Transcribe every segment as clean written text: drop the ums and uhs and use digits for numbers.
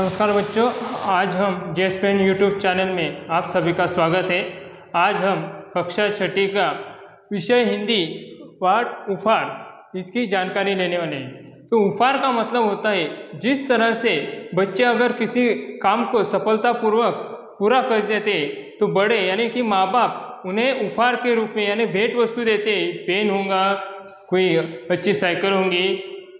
नमस्कार बच्चों, आज हम जेएसपेन यूट्यूब चैनल में आप सभी का स्वागत है। आज हम कक्षा छठी का विषय हिंदी पाठ उपहार इसकी जानकारी लेने वाले हैं। तो उपहार का मतलब होता है जिस तरह से बच्चे अगर किसी काम को सफलतापूर्वक पूरा कर देते तो बड़े यानी कि माँ बाप उन्हें उपहार के रूप में यानी भेंट वस्तु देते। पेन होगा, कोई अच्छी साइकिल होंगी,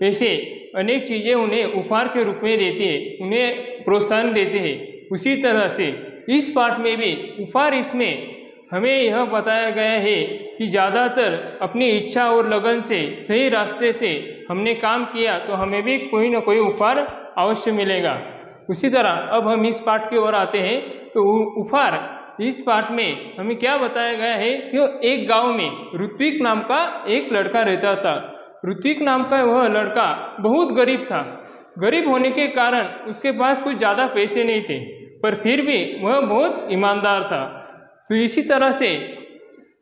ऐसे अनेक चीज़ें उन्हें उपहार के रूप में देते हैं, उन्हें प्रोत्साहन देते हैं। उसी तरह से इस पाठ में भी उपहार इसमें हमें यह बताया गया है कि ज़्यादातर अपनी इच्छा और लगन से सही रास्ते पे हमने काम किया तो हमें भी कोई ना कोई उपहार अवश्य मिलेगा। उसी तरह अब हम इस पाठ की ओर आते हैं। तो उपहार इस पाठ में हमें क्या बताया गया है कि एक गाँव में ऋत्विक नाम का एक लड़का रहता था। ऋत्विक नाम का वह लड़का बहुत गरीब था। गरीब होने के कारण उसके पास कुछ ज़्यादा पैसे नहीं थे, पर फिर भी वह बहुत ईमानदार था। तो इसी तरह से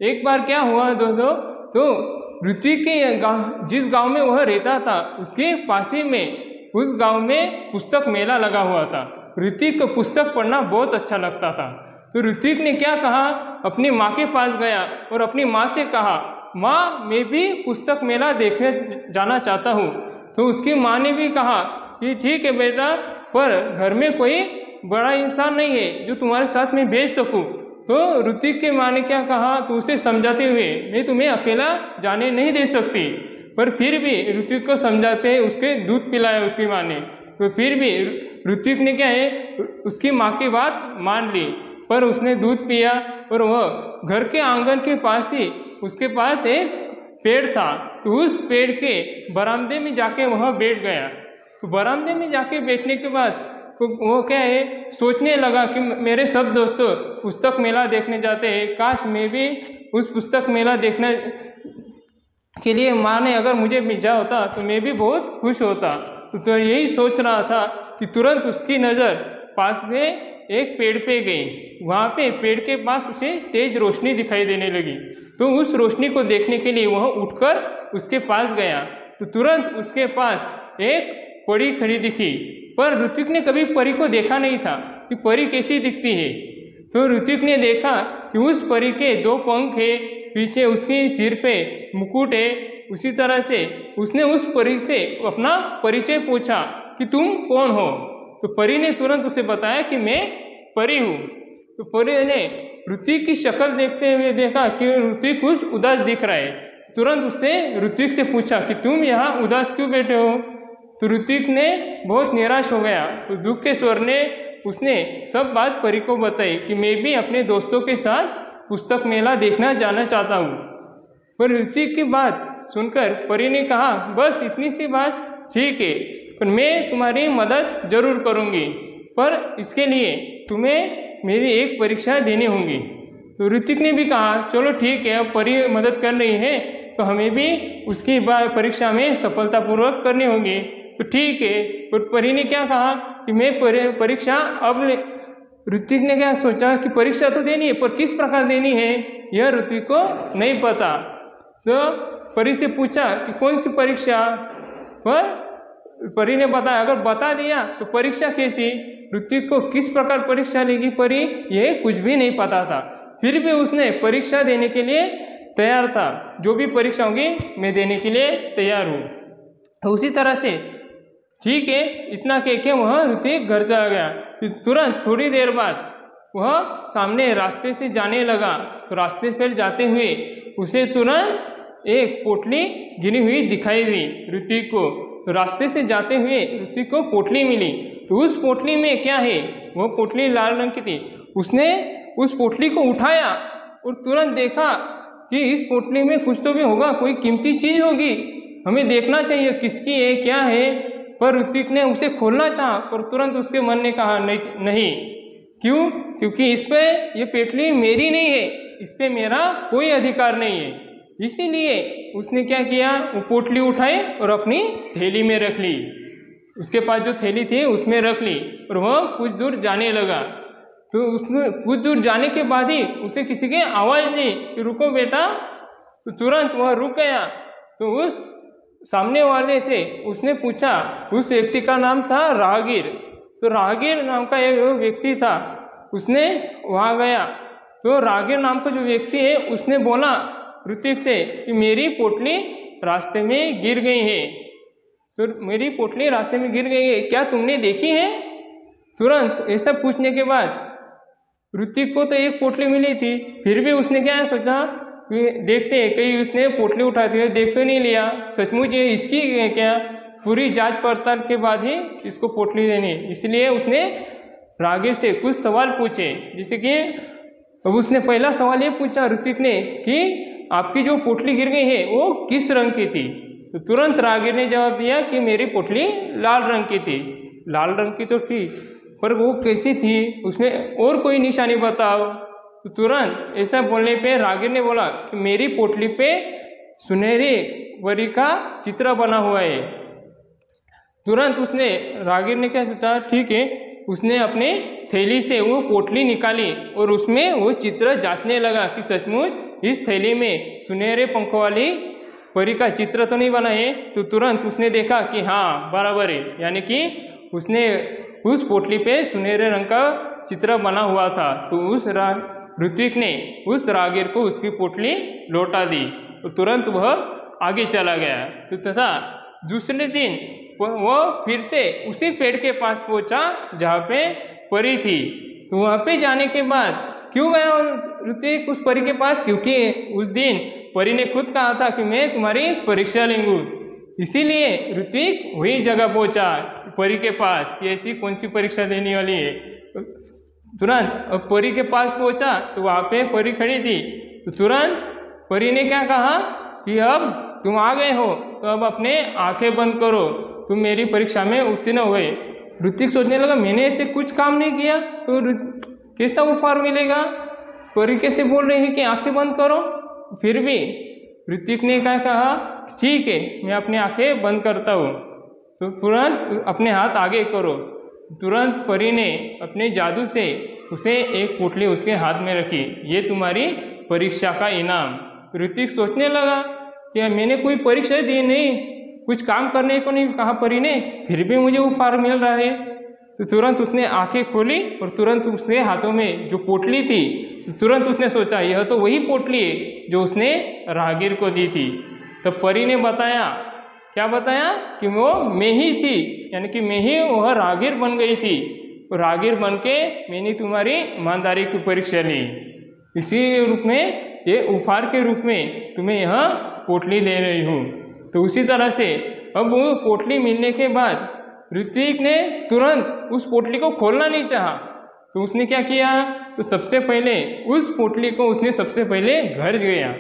एक बार क्या हुआ दोस्तों, तो ऋत्विक के जिस गांव में वह रहता था उसके पास ही में उस गांव में पुस्तक मेला लगा हुआ था। ऋत्विक को पुस्तक पढ़ना बहुत अच्छा लगता था। तो ऋत्विक ने क्या कहा, अपनी माँ के पास गया और अपनी माँ से कहा, माँ मैं भी पुस्तक मेला देखने जाना चाहता हूँ। तो उसकी माँ ने भी कहा कि ठीक है बेटा, पर घर में कोई बड़ा इंसान नहीं है जो तुम्हारे साथ में भेज सकूँ। तो ऋत्विक के माँ ने क्या कहा, तो उसे समझाते हुए मैं तुम्हें अकेला जाने नहीं दे सकती। पर फिर भी ऋत्विक को समझाते उसके दूध पिलाया उसकी माँ ने। तो फिर भी ऋत्विक ने क्या है, उसकी माँ की बात मान ली, पर उसने दूध पिया और वह घर के आंगन के पास ही उसके पास एक पेड़ था। तो उस पेड़ के बरामदे में जाके वह बैठ गया। तो बरामदे में जाके बैठने के बाद तो वो क्या है, सोचने लगा कि मेरे सब दोस्तों पुस्तक मेला देखने जाते हैं, काश मैं भी उस पुस्तक मेला देखने के लिए माँ ने अगर मुझे भेजा होता तो मैं भी बहुत खुश होता। तो यही सोच रहा था कि तुरंत उसकी नज़र पास में एक पेड़ पे गई। वहाँ पे पेड़ के पास उसे तेज रोशनी दिखाई देने लगी। तो उस रोशनी को देखने के लिए वह उठकर उसके पास गया। तो तुरंत उसके पास एक परी खड़ी दिखी। पर ऋत्विक ने कभी परी को देखा नहीं था कि परी कैसी दिखती है। तो ऋत्विक ने देखा कि उस परी के दो पंख है, पीछे उसके सिर पे मुकुट है। उसी तरह से उसने उस परी से अपना परिचय पूछा कि तुम कौन हो। तो परी ने तुरंत उसे बताया कि मैं परी हूँ। तो परी ने ऋत्विक की शक्ल देखते हुए देखा कि ऋत्विक कुछ उदास दिख रहा है। तुरंत उससे ऋत्विक से पूछा कि तुम यहाँ उदास क्यों बैठे हो। तो ऋत्विक ने बहुत निराश हो गया। तो दुख के स्वर ने उसने सब बात परी को बताई कि मैं भी अपने दोस्तों के साथ पुस्तक मेला देखना जाना चाहता हूँ। पर ऋत्विक की बात सुनकर परी ने कहा, बस इतनी सी बात ठीक है, पर मैं तुम्हारी मदद जरूर करूँगी, पर इसके लिए तुम्हें मेरी एक परीक्षा देनी होगी। तो ऋत्विक ने भी कहा चलो ठीक है, अब परी मदद कर रही है तो हमें भी उसकी परीक्षा में सफलतापूर्वक करनी होगी। तो ठीक है, पर परी ने क्या कहा कि मैं परीक्षा अब ऋत्विक ने क्या सोचा कि परीक्षा तो देनी है, पर किस प्रकार देनी है यह ऋत्विक को नहीं पता। तो परी से पूछा कि कौन सी परीक्षा, पर परी ने बताया अगर बता दिया तो परीक्षा कैसी, ऋत्विक को किस प्रकार परीक्षा लेगी परी ये कुछ भी नहीं पता था। फिर भी उसने परीक्षा देने के लिए तैयार था, जो भी परीक्षा होगी मैं देने के लिए तैयार हूँ। उसी तरह से ठीक है, इतना कह के वह ऋत्विक घर चला गया। फिर तुरंत थोड़ी देर बाद वह सामने रास्ते से जाने लगा। तो रास्ते पर जाते हुए उसे तुरंत एक पोटली गिरी हुई दिखाई दी ऋत्विक को। तो रास्ते से जाते हुए ऋत्विक को पोटली मिली। तो उस पोटली में क्या है, वो पोटली लाल रंग की थी। उसने उस पोटली को उठाया और तुरंत देखा कि इस पोटली में कुछ तो भी होगा, कोई कीमती चीज़ होगी, हमें देखना चाहिए किसकी है क्या है। पर ऋत्विक ने उसे खोलना चाहा, पर तुरंत उसके मन ने कहा नहीं। क्यों, क्योंकि इस पे ये पोटली मेरी नहीं है, इस पे मेरा कोई अधिकार नहीं है। इसीलिए उसने क्या किया, वो पोटली उठाई और अपनी थैली में रख ली। उसके पास जो थैली थी उसमें रख ली और वह कुछ दूर जाने लगा। तो उसने कुछ दूर जाने के बाद ही उसे किसी की आवाज़ दी कि रुको बेटा। तो तुरंत वह रुक गया। तो उस सामने वाले से उसने पूछा, उस व्यक्ति का नाम था राहगीर। तो राहगीर नाम का एक व्यक्ति था, उसने वहाँ गया। तो राहगीर नाम का जो व्यक्ति है उसने बोला ऋत्विक से कि मेरी पोटली रास्ते में गिर गई है। तो मेरी पोटली रास्ते में गिर गई है, क्या तुमने देखी है? तुरंत ऐसा पूछने के बाद ऋत्विक को तो एक पोटली मिली थी, फिर भी उसने क्या सोचा कि देखते हैं कहीं उसने पोटली उठाती है, देख तो नहीं लिया, सचमुच ये इसकी है क्या? पूरी जांच पड़ताल के बाद ही इसको पोटली देनी। इसलिए उसने राहगीर से कुछ सवाल पूछे, जैसे कि अब उसने पहला सवाल ये पूछा ऋत्विक ने कि आपकी जो पोटली गिर गई है वो किस रंग की थी? तो तुरंत राहगीर ने जवाब दिया कि मेरी पोटली लाल रंग की थी। लाल रंग की तो थी, पर वो कैसी थी, उसमें और कोई निशानी बताओ। तो तुरंत ऐसा बोलने पे राहगीर ने बोला कि मेरी पोटली पे सुनहरी परी का चित्र बना हुआ है। तुरंत उसने राहगीर ने क्या सोचा, ठीक है, उसने अपने थैली से वो पोटली निकाली और उसमें वो चित्र जांचने लगा कि सचमुच इस थैली में सुनहरे पंखों वाली परी का चित्र तो नहीं बना है। तो तुरंत उसने देखा कि हाँ बराबर है, यानी कि उसने उस पोटली पे सुनहरे रंग का चित्र बना हुआ था। तो उस ऋत्विक ने उस राहगीर को उसकी पोटली लौटा दी और तुरंत वह आगे चला गया। तो तथा दूसरे दिन वो फिर से उसी पेड़ के पास पहुंचा जहाँ पे परी थी। तो वहाँ पे जाने के बाद क्यों गया ऋत्विक उस परी के पास? क्योंकि उस दिन परी ने खुद कहा था कि मैं तुम्हारी परीक्षा लूँगी, इसीलिए ऋत्विक वही जगह पहुंचा परी के पास कि ऐसी कौन सी परीक्षा देने वाली है। तुरंत परी के पास पहुंचा तो वहाँ पे परी खड़ी थी। तो तुरंत परी ने क्या कहा कि अब तुम आ गए हो तो अब अपने आंखें बंद करो, तुम मेरी परीक्षा में उत्तीर्ण हो गए। ऋत्विक सोचने लगा मैंने ऐसे कुछ काम नहीं किया तो कैसा उपहार मिलेगा? परी कैसे बोल रही है कि आंखें बंद करो? फिर भी ऋत्विक ने क्या कहा, ठीक है मैं अपनी आंखें बंद करता हूँ। तो तुरंत अपने हाथ आगे करो। तुरंत परी ने अपने जादू से उसे एक पोटली उसके हाथ में रखी, ये तुम्हारी परीक्षा का इनाम। तो ऋत्विक सोचने लगा कि मैंने कोई परीक्षा दी नहीं, कुछ काम करने को नहीं कहा परी ने, फिर भी मुझे उपहार मिल रहा है। तो तुरंत उसने आंखें खोली और तुरंत उसके हाथों में जो पोटली थी, तो तुरंत उसने सोचा यह तो वही पोटली है जो उसने राहगीर को दी थी। तो परी ने बताया, क्या बताया कि वो मैं ही थी, यानी कि मैं ही वह राहगीर बन गई थी। और राहगीर बन के मैंने तुम्हारी ईमानदारी की परीक्षा ली, इसी रूप में ये उपहार के रूप में तुम्हें यह पोटली दे रही हूँ। तो उसी तरह से अब वो पोटली मिलने के बाद ऋत्विक ने तुरंत उस पोटली को खोलना नहीं चाहा। तो उसने क्या किया, तो सबसे पहले उस पोटली को उसने सबसे पहले घर गया।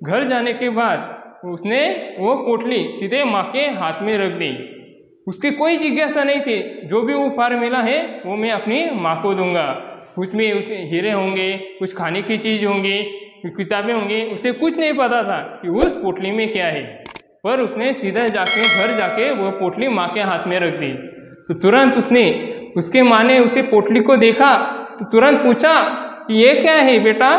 घर जाने के बाद उसने वो पोटली सीधे माँ के हाथ में रख दी। उसकी कोई जिज्ञासा नहीं थी, जो भी उपहार मिला है वो मैं अपनी माँ को दूंगा। कुछ में उसे हीरे होंगे, कुछ खाने की चीज़ होंगी, किताबें होंगी, उसे कुछ नहीं पता था कि उस पोटली में क्या है। पर उसने सीधा जाके घर जाके वो पोटली माँ के हाथ में रख दी। तो तुरंत उसके माँ ने उसे पोटली को देखा तो तुरंत पूछा कि ये क्या है बेटा?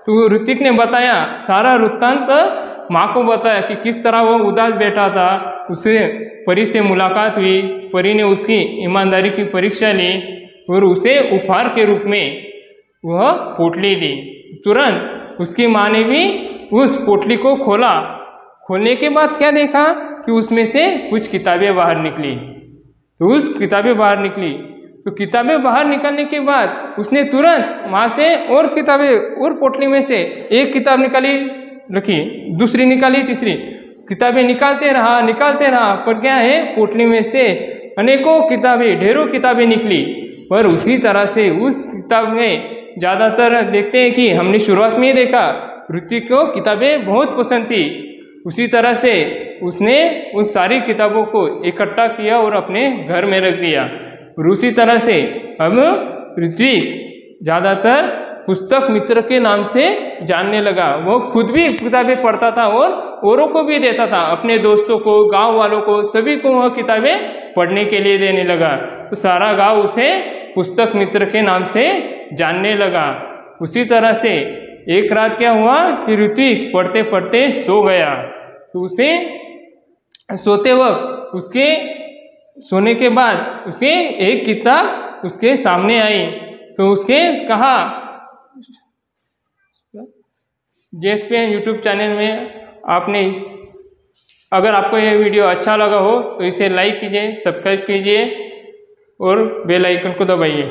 तो ऋत्विक ने बताया, सारा वृत्तांत माँ को बताया कि किस तरह वो उदास बैठा था, उसे परी से मुलाकात हुई, परी ने उसकी ईमानदारी की परीक्षा ली और उसे उपहार के रूप में वह पोटली दी। तुरंत उसकी माँ ने भी उस पोटली को खोला। खोलने के बाद क्या देखा कि उसमें से कुछ किताबें बाहर निकली। तो उस किताबें बाहर निकली, तो किताबें बाहर निकलने के बाद उसने तुरंत वहाँ से और किताबें और पोटली में से एक किताब निकाली, रखी, दूसरी निकाली, तीसरी, किताबें निकालते रहा। पर क्या है, पोटली में से अनेकों किताबें, ढेरों किताबें निकली। पर उसी तरह से उस किताब में ज़्यादातर देखते हैं कि हमने शुरुआत में ही देखा ऋत्विक को किताबें बहुत पसंद थी। उसी तरह से उसने उस सारी किताबों को इकट्ठा किया और अपने घर में रख दिया। और उसी तरह से अब ऋत्विक ज़्यादातर पुस्तक मित्र के नाम से जानने लगा। वो खुद भी किताबें पढ़ता था और औरों को भी देता था, अपने दोस्तों को, गांव वालों को, सभी को वह किताबें पढ़ने के लिए देने लगा। तो सारा गांव उसे पुस्तक मित्र के नाम से जानने लगा। उसी तरह से एक रात क्या हुआ कि ऋत्विक पढ़ते पढ़ते सो गया। तो उसे सोते वक्त उसके सोने के बाद उसके एक किताब उसके सामने आई, तो उसके कहा JSPN यूट्यूब चैनल में आपने, अगर आपको यह वीडियो अच्छा लगा हो तो इसे लाइक कीजिए, सब्सक्राइब कीजिए और बेल आइकन को दबाइए।